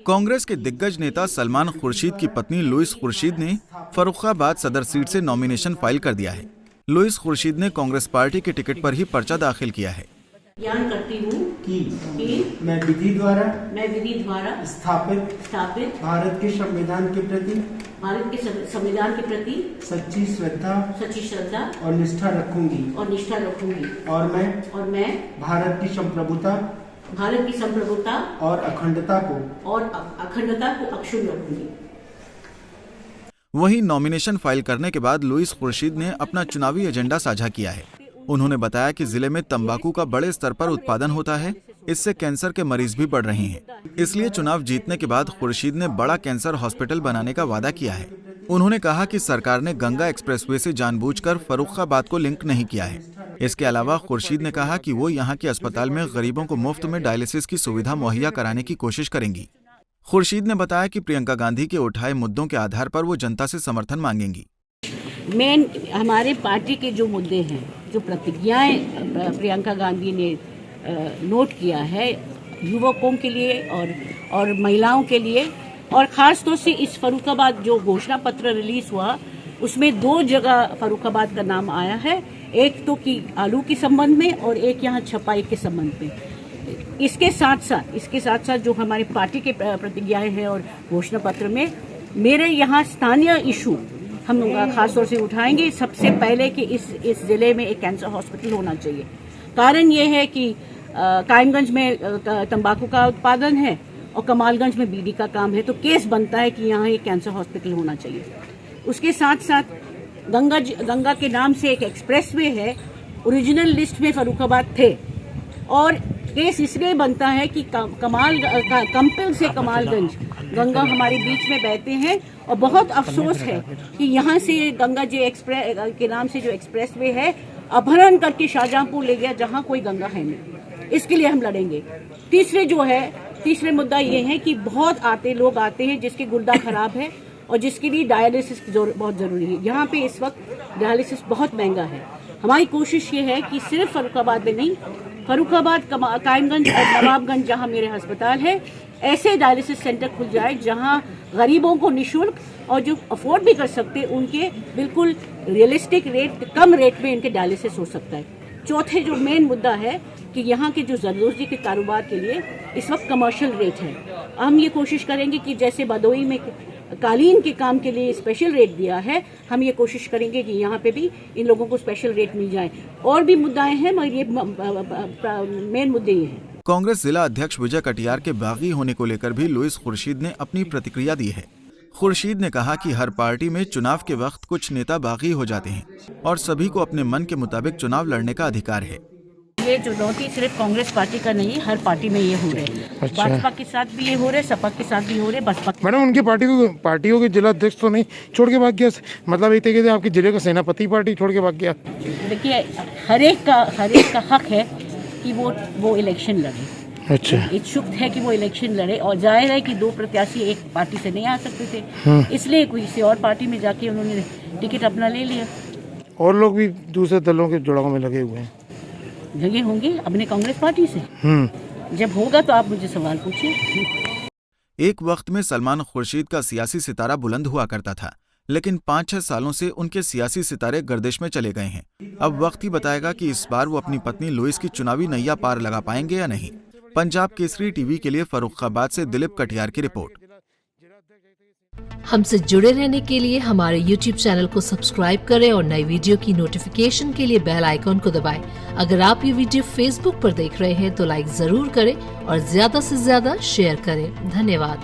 कांग्रेस के दिग्गज नेता सलमान खुर्शीद की पत्नी लुइस खुर्शीद ने फर्रुखाबाद सदर सीट से नॉमिनेशन फाइल कर दिया है। लुइस खुर्शीद ने कांग्रेस पार्टी के टिकट पर ही पर्चा दाखिल किया है। ज्ञान करती हूँ कि मैं विधि द्वारा स्थापित भारत के संविधान के प्रति सच्ची श्रद्धा और निष्ठा रखूंगी और मैं भारत की संप्रभुता और अखंडता को अक्षुण्ण रखूंगी। वहीं नॉमिनेशन फाइल करने के बाद लुइस खुर्शीद ने अपना चुनावी एजेंडा साझा किया है। उन्होंने बताया कि जिले में तंबाकू का बड़े स्तर पर उत्पादन होता है, इससे कैंसर के मरीज भी बढ़ रहे हैं। इसलिए चुनाव जीतने के बाद खुर्शीद ने बड़ा कैंसर हॉस्पिटल बनाने का वादा किया है। उन्होंने कहा कि सरकार ने गंगा एक्सप्रेसवे से जानबूझकर फर्रुखाबाद को लिंक नहीं किया है। इसके अलावा खुर्शीद ने कहा कि वो यहाँ के अस्पताल में गरीबों को मुफ्त में डायलिसिस की सुविधा मुहैया कराने की कोशिश करेंगी। खुर्शीद ने बताया कि प्रियंका गांधी के उठाए मुद्दों के आधार पर वो जनता से समर्थन मांगेंगी। मेन हमारे पार्टी के जो मुद्दे हैं, जो प्रतिज्ञाएं प्रियंका गांधी ने नोट किया है युवकों के लिए और महिलाओं के लिए, और ख़ास तौर से इस फर्रुखाबाद जो घोषणा पत्र रिलीज हुआ उसमें 2 जगह फर्रुखाबाद का नाम आया है, एक तो कि आलू के संबंध में और एक यहाँ छपाई के संबंध में। इसके साथ साथ जो हमारी पार्टी के प्रतिज्ञाएं हैं और घोषणा पत्र में मेरे यहाँ स्थानीय इशू हम खास तौर से उठाएंगे। सबसे पहले कि इस जिले में एक कैंसर हॉस्पिटल होना चाहिए। कारण ये है कि कायमगंज में तंबाकू का उत्पादन है और कमालगंज में बीड़ी का काम है, तो केस बनता है कि यहाँ एक कैंसर हॉस्पिटल होना चाहिए। उसके साथ साथ गंगा के नाम से एक एक्सप्रेसवे है, ओरिजिनल लिस्ट में फर्रुखाबाद थे, और केस इसलिए बनता है कि कंपिल से कमालगंज गंगा हमारे बीच में बहते हैं, और बहुत अफसोस है कि यहाँ से गंगा जी एक्सप्रेस के नाम से जो एक्सप्रेसवे है अपहरण करके शाहजहांपुर ले गया, जहाँ कोई गंगा है नहीं। इसके लिए हम लड़ेंगे। तीसरे मुद्दा ये है कि बहुत लोग आते हैं जिसके गुर्दा खराब है और जिसके लिए डायलिसिस बहुत जरूरी है। यहाँ पे इस वक्त डायलिसिस बहुत महंगा है। हमारी कोशिश ये है कि सिर्फ फर्रुखाबाद में नहीं, फर्रुखाबाद, कायमगंज और नवाबगंज जहाँ मेरे अस्पताल है, ऐसे डायलिसिस सेंटर खुल जाए जहाँ गरीबों को निःशुल्क और जो अफोर्ड भी कर सकते उनके बिल्कुल रियलिस्टिक रेट, कम रेट में इनके डायलिसिस हो सकता है। चौथे जो मेन मुद्दा है कि यहाँ के जो जरदोजी के कारोबार के लिए इस वक्त कमर्शियल रेट है। हम ये कोशिश करेंगे कि जैसे भदोई में कालीन के काम के लिए स्पेशल रेट दिया है, हम ये कोशिश करेंगे कि यहाँ पे भी इन लोगों को स्पेशल रेट मिल जाए। और भी मुद्दाएं हैं मगर ये मेन मुद्दे ये हैं। कांग्रेस जिला अध्यक्ष विजय कटियार के बागी होने को लेकर भी लुइस खुर्शीद ने अपनी प्रतिक्रिया दी है। खुर्शीद ने कहा कि हर पार्टी में चुनाव के वक्त कुछ नेता बागी हो जाते हैं और सभी को अपने मन के मुताबिक चुनाव लड़ने का अधिकार है। ये चुनौती सिर्फ कांग्रेस पार्टी का नहीं, हर पार्टी में ये हो रहे हैं। अच्छा। भाजपा के साथ भी ये हो रहे, सपा के साथ भी हो रहे। बसपा मैडम उनकी पार्टियों के जिला अध्यक्ष तो नहीं छोड़ के भाग गया, मतलब एक तरीके से आपके जिले का सेनापति पार्टी छोड़ के भाग गया। देखिए, हर एक का हक है कि वो इलेक्शन लड़े। अच्छा, इच्छुक है कि वो इलेक्शन लड़े, और जाहिर है कि 2 प्रत्याशी एक पार्टी से नहीं आ सकते थे, इसलिए किसी और पार्टी में जाके उन्होंने टिकट अपना ले लिया। और लोग भी दूसरे दलों के जुड़ाव में लगे हुए हैं, लगे होंगे अपने कांग्रेस पार्टी से। जब होगा तो आप मुझे सवाल पूछिए। एक वक्त में सलमान खुर्शीद का सियासी सितारा बुलंद हुआ करता था, लेकिन 5-6 सालों से उनके सियासी सितारे गर्दिश में चले गए हैं। अब वक्त ही बताएगा कि इस बार वो अपनी पत्नी लुइस की चुनावी नैया पार लगा पाएंगे या नहीं। पंजाब केसरी टीवी के लिए फर्रुखाबाद से दिलीप कटियार की रिपोर्ट। हमसे जुड़े रहने के लिए हमारे YouTube चैनल को सब्सक्राइब करें और नई वीडियो की नोटिफिकेशन के लिए बेल आइकॉन को दबाएं। अगर आप ये वीडियो Facebook पर देख रहे हैं तो लाइक जरूर करें और ज्यादा से ज्यादा शेयर करें। धन्यवाद।